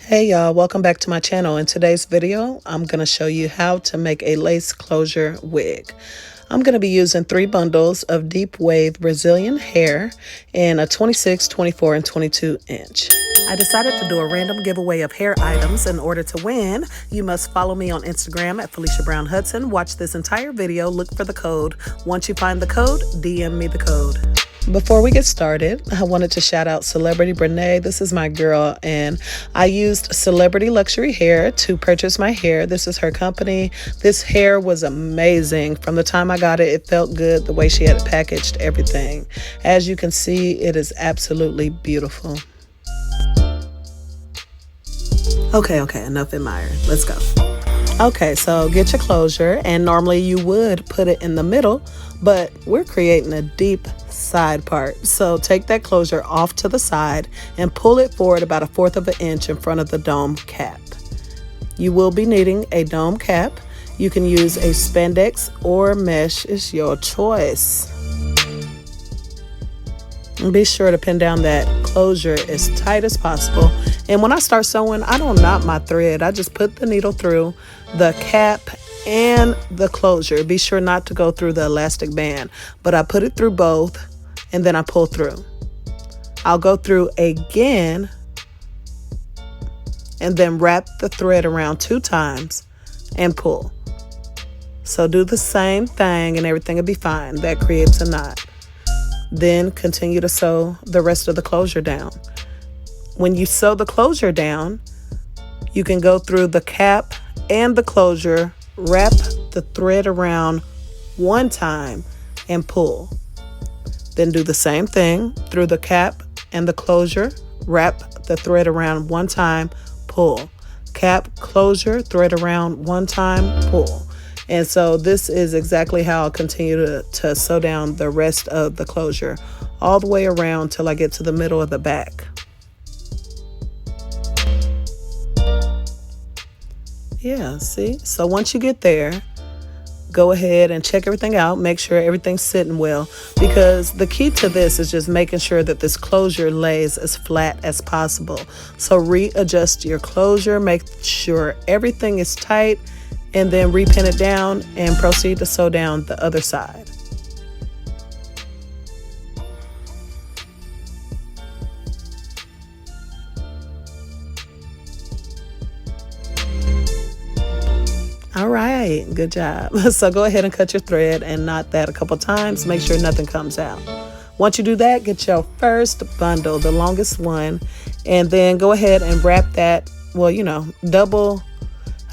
Hey y'all, welcome back to my channel. In today's video, I'm going to show you how to make a lace closure wig. I'm going to be using 3 bundles of deep wave Brazilian hair in a 26, 24, and 22 inch. I decided to do a random giveaway of hair items. In order to win, you must follow me on Instagram at feliciabrownhudson. Watch this entire video, look for the code. Once you find the code, DM me the code. Before we get started, I wanted to shout out Celebrity Brenea. This is my girl, and I used Celebrity Luxury Hair to purchase my hair. This is her company. This hair was amazing. From the time I got it, it felt good the way she had packaged everything. As you can see, it is absolutely beautiful. Okay, enough admiring. Let's go. Okay, so get your closure, and normally you would put it in the middle, but we're creating a deep side part. So take that closure off to the side and pull it forward about 1/4 of an inch in front of the dome cap. You will be needing a dome cap. You can use a spandex or mesh, it's your choice. And be sure to pin down that closure as tight as possible. And when I start sewing, I don't knot my thread. I just put the needle through the cap and the closure. Be sure not to go through the elastic band, but I put it through both and then I pull through. I'll go through again and then wrap the thread around 2 times and pull. So do the same thing and everything will be fine. That creates a knot. Then continue to sew the rest of the closure down. When you sew the closure down, you can go through the cap and the closure, wrap the thread around 1 time and pull. Then do the same thing through the cap and the closure, wrap the thread around 1 time, pull. Cap, closure, thread around 1 time, pull. And so this is exactly how I'll continue to sew down the rest of the closure all the way around till I get to the middle of the back. Yeah, see? So once you get there, go ahead and check everything out. Make sure everything's sitting well, because the key to this is just making sure that this closure lays as flat as possible. So readjust your closure, make sure everything is tight, and then repin it down and proceed to sew down the other side. All right, good job. So go ahead and cut your thread and knot that a couple times. Make sure nothing comes out. Once you do that, get your first bundle, the longest one, and then go ahead and wrap that, well, you know, double,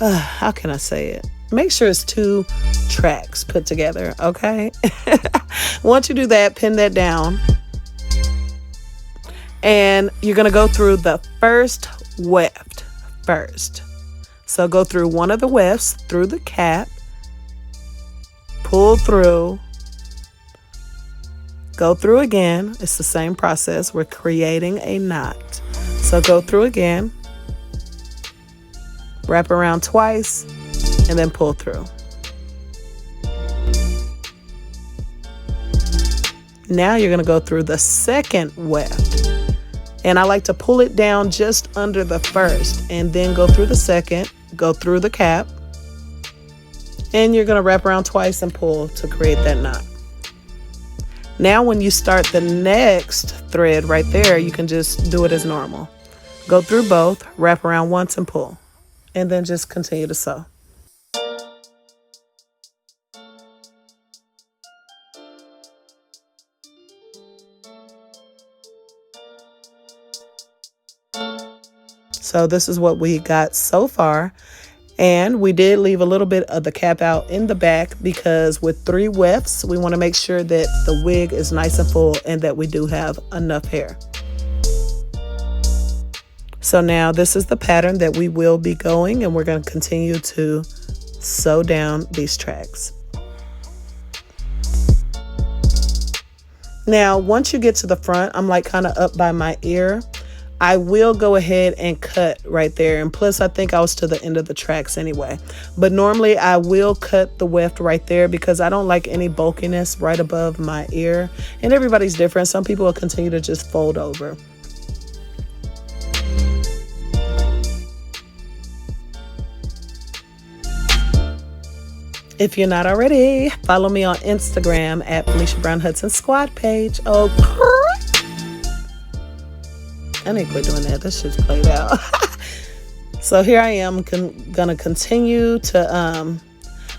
how can I say it? Make sure it's 2 tracks put together, okay? Once you do that, pin that down. And you're gonna go through the first weft first. So go through one of the wefts through the cap, pull through, go through again. It's the same process. We're creating a knot. So go through again, wrap around twice, and then pull through. Now you're going to go through the second weft. And I like to pull it down just under the first and then go through the second, go through the cap, and you're going to wrap around twice and pull to create that knot. Now when you start the next thread right there, you can just do it as normal. Go through both, wrap around once and pull, and then just continue to sew. So this is what we got so far. And we did leave a little bit of the cap out in the back because with 3 wefts, we want to make sure that the wig is nice and full and that we do have enough hair. So now this is the pattern that we will be going, and we're going to continue to sew down these tracks. Now, once you get to the front, I'm like kind of up by my ear. I will go ahead and cut right there. And plus, I think I was to the end of the tracks anyway. But normally, I will cut the weft right there because I don't like any bulkiness right above my ear. And everybody's different. Some people will continue to just fold over. If you're not already, follow me on Instagram at feliciabrownhudsonsquadpage. Oh, I need to quit doing that. This shit's played out. So here I am gonna continue to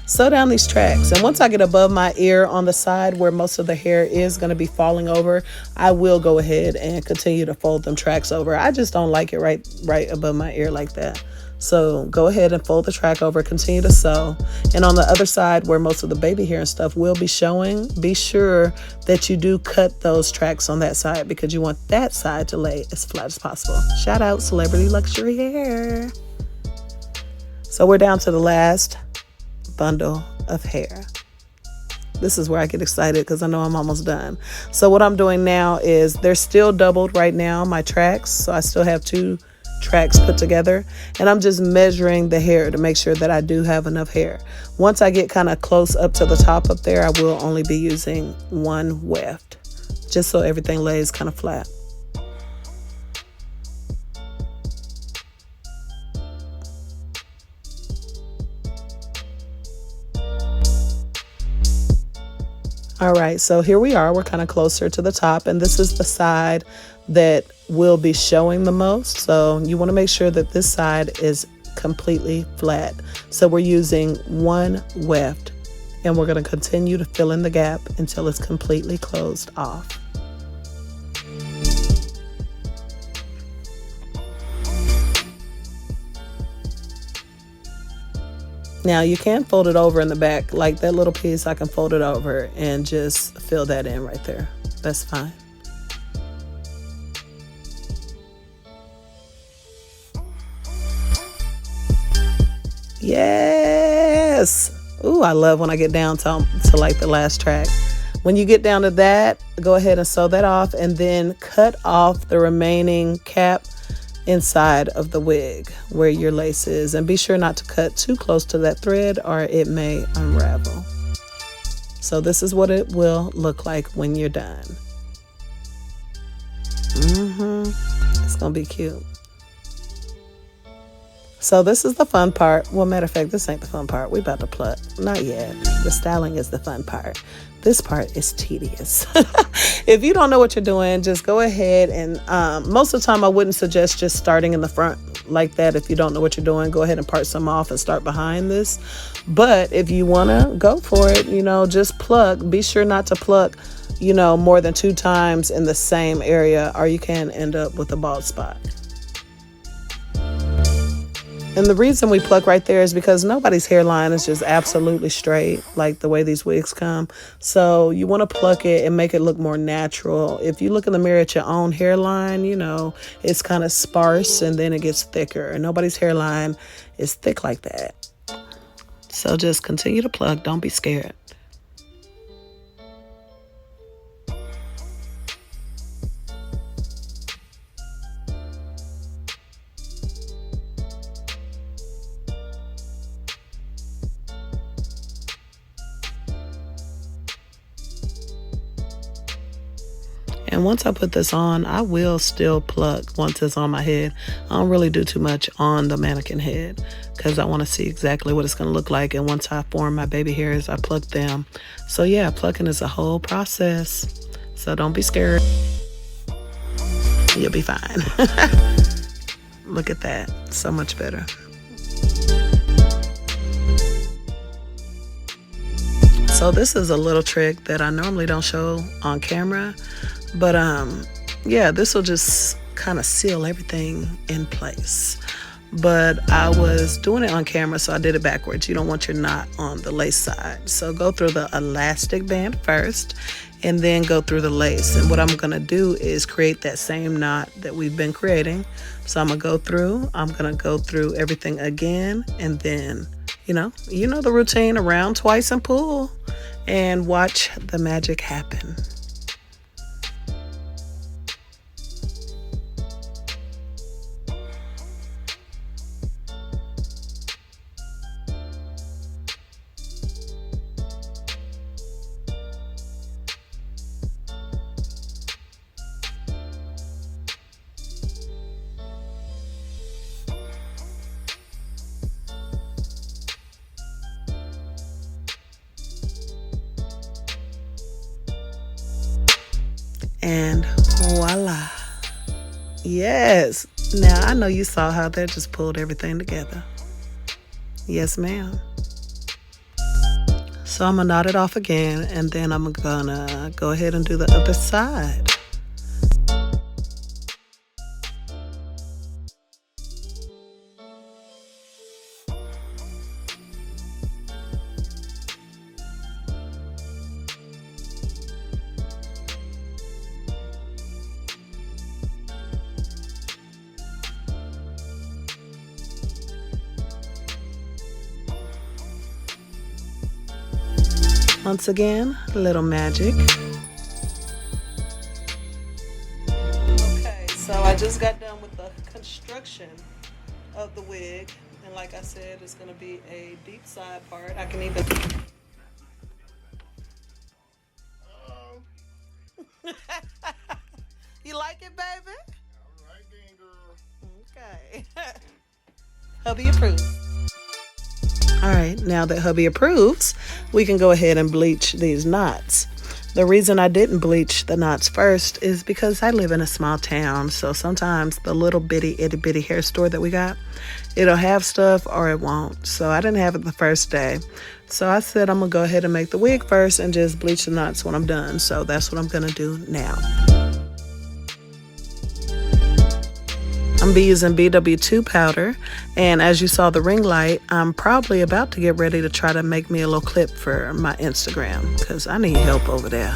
sew down these tracks. And once I get above my ear on the side where most of the hair is going to be falling over, I will go ahead and continue to fold them tracks over. I just don't like it right above my ear like that. So go ahead and fold the track over, continue to sew. And on the other side where most of the baby hair and stuff will be showing, be sure that you do cut those tracks on that side because you want that side to lay as flat as possible. Shout out Celebrity Luxury Hair. So we're down to the last bundle of hair. This is where I get excited because I know I'm almost done. So what I'm doing now is they're still doubled right now, my tracks. So I still have 2 tracks put together, and I'm just measuring the hair to make sure that I do have enough hair. Once I get kind of close up to the top up there, I will only be using 1 weft, just so everything lays kind of flat. All right, so here we are. We're kind of closer to the top, and this is the side that will be showing the most. So you want to make sure that this side is completely flat. So we're using 1 weft, and we're going to continue to fill in the gap until it's completely closed off. Now you can fold it over in the back, like that little piece, I can fold it over and just fill that in right there. That's fine. Yes. Ooh, I love when I get down to like the last track. When you get down to that, go ahead and sew that off and then cut off the remaining cap inside of the wig where your lace is, and be sure not to cut too close to that thread or it may unravel. So this is what it will look like when you're done. It's gonna be cute. So this is the fun part. Well, matter of fact, this ain't the fun part. We about to pluck. Not yet. The styling is the fun part. This part is tedious. If you don't know what you're doing, just go ahead and most of the time I wouldn't suggest just starting in the front like that. If you don't know what you're doing, go ahead and part some off and start behind this. But if you want to go for it, you know, just pluck. Be sure not to pluck, you know, more than 2 times in the same area, or you can end up with a bald spot. And the reason we pluck right there is because nobody's hairline is just absolutely straight, like the way these wigs come. So you want to pluck it and make it look more natural. If you look in the mirror at your own hairline, you know, it's kind of sparse and then it gets thicker. And nobody's hairline is thick like that. So just continue to pluck. Don't be scared. And once I put this on, I will still pluck once it's on my head. I don't really do too much on the mannequin head because I want to see exactly what it's going to look like. And once I form my baby hairs, I pluck them. So yeah, plucking is a whole process. So don't be scared. You'll be fine. Look at that. So much better. So this is a little trick that I normally don't show on camera. But yeah, this will just kind of seal everything in place. But I was doing it on camera, so I did it backwards. You don't want your knot on the lace side. So go through the elastic band first and then go through the lace. And what I'm gonna do is create that same knot that we've been creating. So I'm gonna go through everything again, and then, you know the routine, around twice and pull, and watch the magic happen. And voila. Yes. Now, I know you saw how that just pulled everything together. Yes, ma'am. So I'm going to knot it off again, and then I'm going to go ahead and do the other side. Once again, a little magic. Okay, so I just got done with the construction of the wig. And like I said, it's going to be a deep side part. I can even... You like it, baby? All right then, girl. Okay. Hubby approves. All right, now that hubby approves, we can go ahead and bleach these knots. The reason I didn't bleach the knots first is because I live in a small town, so sometimes the little bitty itty bitty hair store that we got, it'll have stuff or it won't. So I didn't have it the first day. So I said I'm gonna go ahead and make the wig first and just bleach the knots when I'm done. So that's what I'm gonna do now. I'm be using BW2 powder, and as you saw the ring light, I'm probably about to get ready to try to make me a little clip for my Instagram because I need help over there.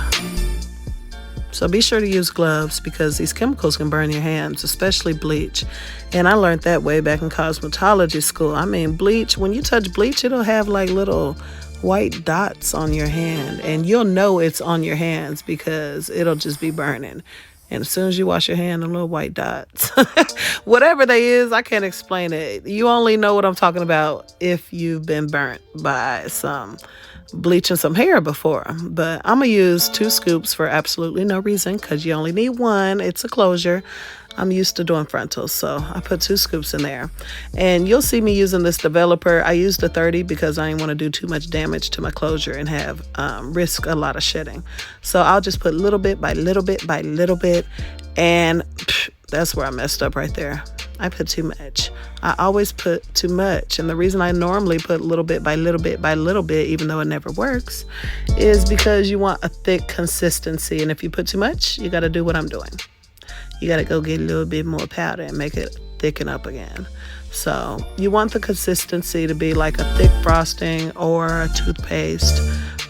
So be sure to use gloves because these chemicals can burn your hands, especially bleach. And I learned that way back in cosmetology school. I mean, bleach, when you touch bleach, it'll have like little white dots on your hand, and you'll know it's on your hands because it'll just be burning. And as soon as you wash your hand, the little white dots, whatever they is, I can't explain it. You only know what I'm talking about if you've been burnt by some bleaching some hair before. But I'm going to use 2 scoops for absolutely no reason because you only need 1. It's a closure. I'm used to doing frontals, so I put 2 scoops in there. And you'll see me using this developer. I used a 30 because I didn't want to do too much damage to my closure and have risk a lot of shedding. So I'll just put little bit by little bit by little bit, and that's where I messed up right there. I put too much. I always put too much, and the reason I normally put little bit by little bit by little bit, even though it never works, is because you want a thick consistency, and if you put too much, you got to do what I'm doing. You got to go get a little bit more powder and make it thicken up again. So you want the consistency to be like a thick frosting or a toothpaste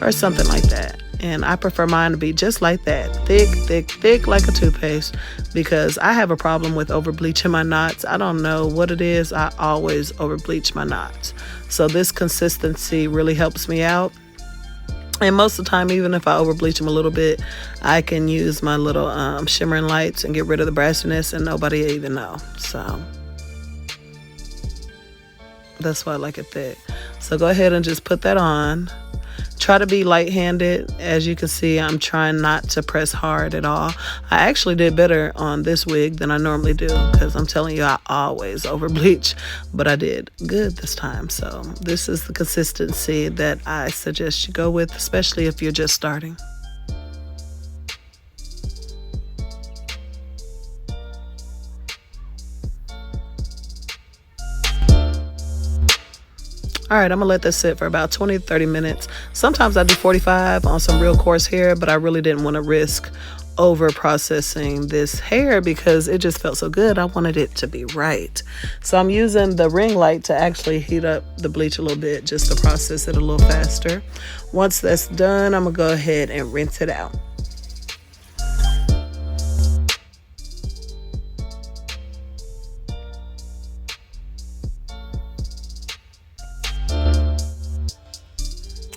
or something like that. And I prefer mine to be just like that, thick, thick, thick like a toothpaste, because I have a problem with over bleaching my knots. I don't know what it is. I always over bleach my knots. So this consistency really helps me out. And most of the time, even if I over bleach them a little bit, I can use my little shimmering lights and get rid of the brassiness and nobody even know. So that's why I like it thick. So go ahead and just put that on. Try to be light-handed. As you can see, I'm trying not to press hard at all. I actually did better on this wig than I normally do because I'm telling you, I always over bleach, but I did good this time. So this is the consistency that I suggest you go with, especially if you're just starting. All right, I'm gonna let this sit for about 20 to 30 minutes. Sometimes I do 45 on some real coarse hair, but I really didn't want to risk over processing this hair because it just felt so good. I wanted it to be right. So I'm using the ring light to actually heat up the bleach a little bit just to process it a little faster. Once that's done, I'm gonna go ahead and rinse it out.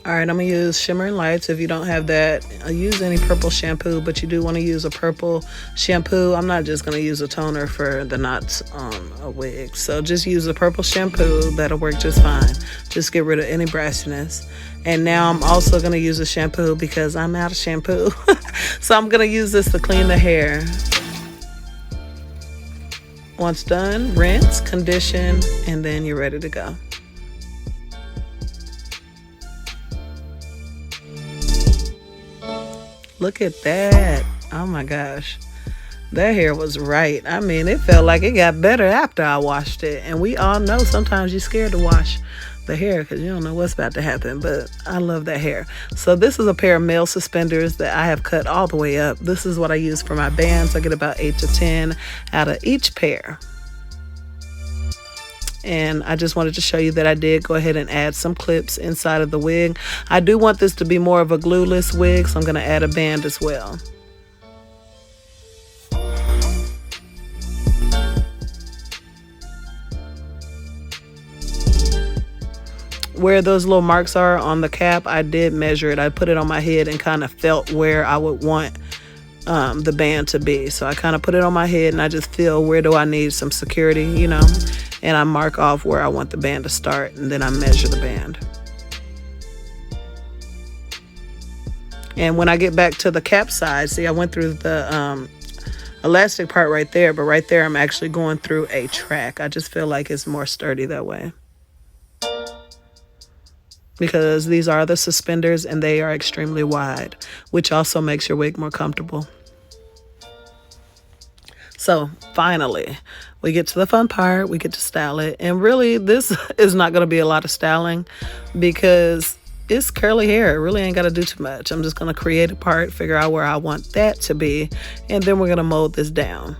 All right, I'm gonna use shimmering lights. If you don't have that, use any purple shampoo, but you do want to use a purple shampoo. I'm not just gonna use a toner for the knots on a wig. So just use a purple shampoo, that'll work just fine. Just get rid of any brassiness. And now I'm also gonna use a shampoo because I'm out of shampoo. So I'm gonna use this to clean the hair. Once done, rinse, condition, and then you're ready to go. Look at that. Oh my gosh. That hair was right. I mean, it felt like it got better after I washed it. And we all know sometimes you're scared to wash the hair because you don't know what's about to happen. But I love that hair. So this is a pair of male suspenders that I have cut all the way up. This is what I use for my bands. I get about 8 to 10 out of each pair. And I just wanted to show you that I did go ahead and add some clips inside of the wig. I do want this to be more of a glueless wig, so I'm going to add a band as well. Where those little marks are on the cap, I did measure it. I put it on my head and kind of felt where I would want the band to be. So I kind of put it on my head and I just feel where do I need some security, you know, and I mark off where I want the band to start, and then I measure the band. And when I get back to the cap side, see, I went through the elastic part right there, but right there I'm actually going through a track. I just feel like it's more sturdy that way, because these are the suspenders and they are extremely wide, which also makes your wig more comfortable. So finally, we get to the fun part. We get to style it. And really, this is not going to be a lot of styling because it's curly hair. It really ain't got to do too much. I'm just going to create a part, figure out where I want that to be, and then we're going to mold this down.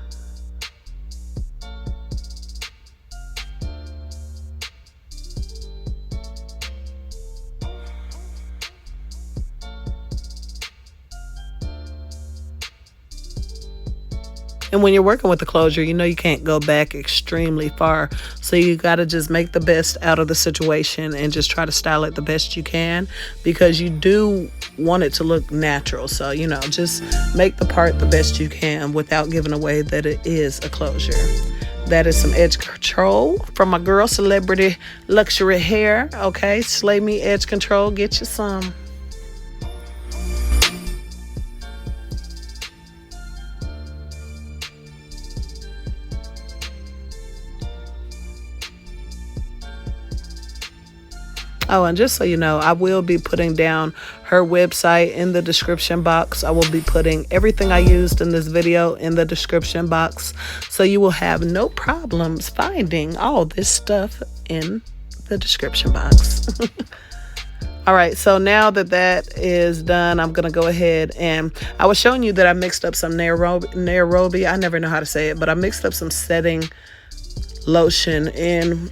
And when you're working with the closure, you know you can't go back extremely far. So you got to just make the best out of the situation and just try to style it the best you can, because you do want it to look natural. So, you know, just make the part the best you can without giving away that it is a closure. That is some edge control from my girl Celebrity Luxury Hair. Okay, slay me edge control. Get you some. Oh, and just so you know, I will be putting down her website in the description box. I will be putting everything I used in this video in the description box, so you will have no problems finding all this stuff in the description box. All right, so now that that is done, I'm going to go ahead and I was showing you that I mixed up some Nairobi. I never know how to say it, but I mixed up some setting lotion in,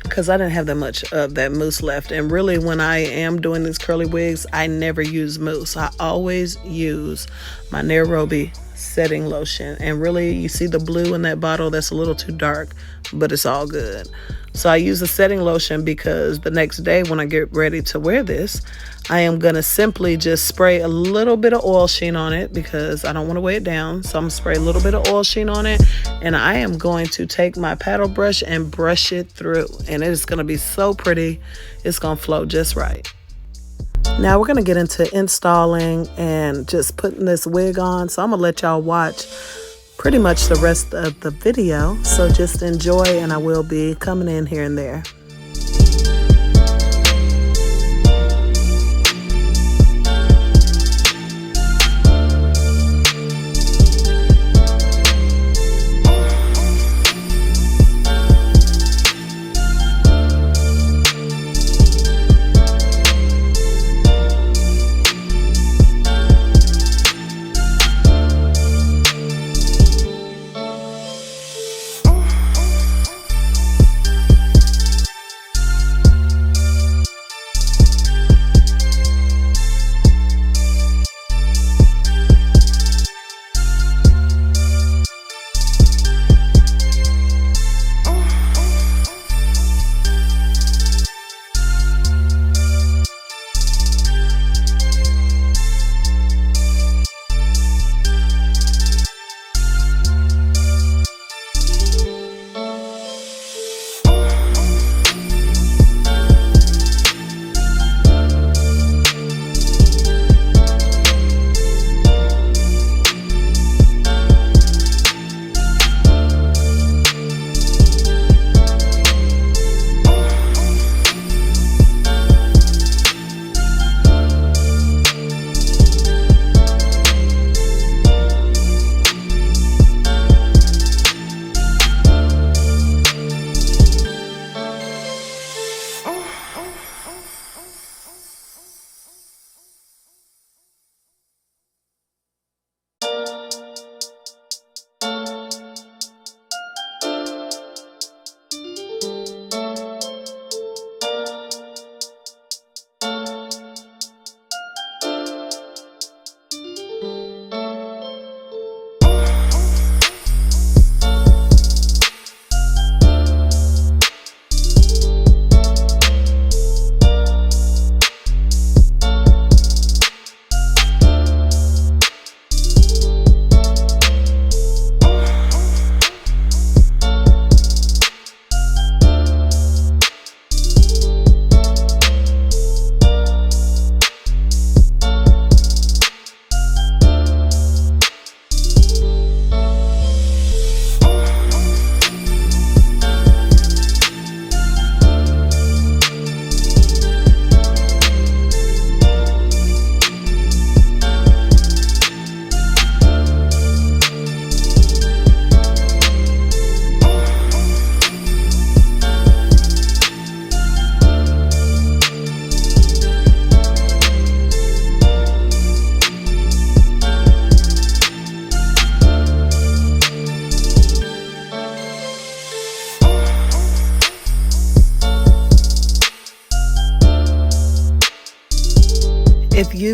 because I didn't have that much of that mousse left. And really, when I am doing these curly wigs, I never use mousse. I always use my Nairobi setting lotion. And really, you see the blue in that bottle, that's a little too dark, but it's all good. So I use the setting lotion because the next day when I get ready to wear this, I am going to simply just spray a little bit of oil sheen on it because I don't want to weigh it down. So I'm going to spray a little bit of oil sheen on it, and I am going to take my paddle brush and brush it through. And it is going to be so pretty. It's going to flow just right. Now we're going to get into installing and just putting this wig on. So I'm going to let y'all watch pretty much the rest of the video. So just enjoy, and I will be coming in here and there.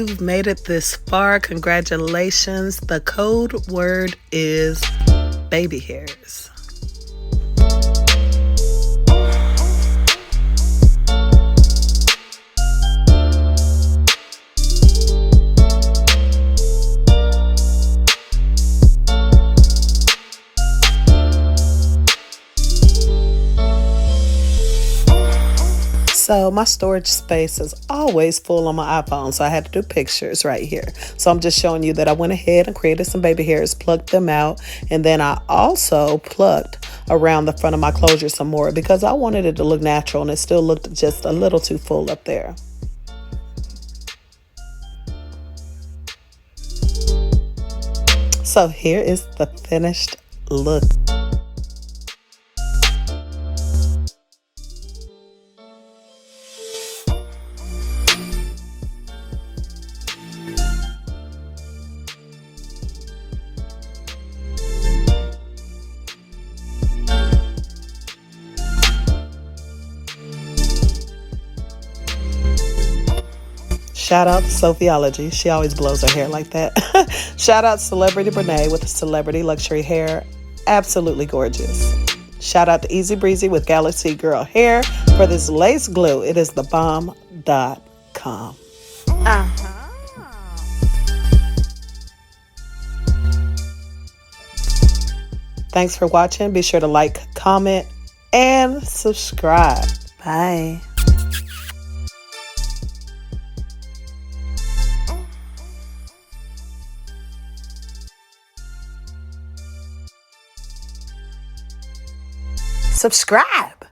you've made it this far, congratulations. The code word is baby hairs. So my storage space is always full on my iPhone, so I had to do pictures right here. So I'm just showing you that I went ahead and created some baby hairs, plucked them out, and then I also plucked around the front of my closure some more because I wanted it to look natural, and it still looked just a little too full up there. So here is the finished look. Shout out to Sophiology. She always blows her hair like that. Shout out to Celebrity Brenea with Celebrity Luxury Hair. Absolutely gorgeous. Shout out to Easy Breezy with Galaxy Girl Hair for this lace glue. It is thebomb.com. Thanks for watching. Be sure to like, comment, and subscribe. Bye. Subscribe.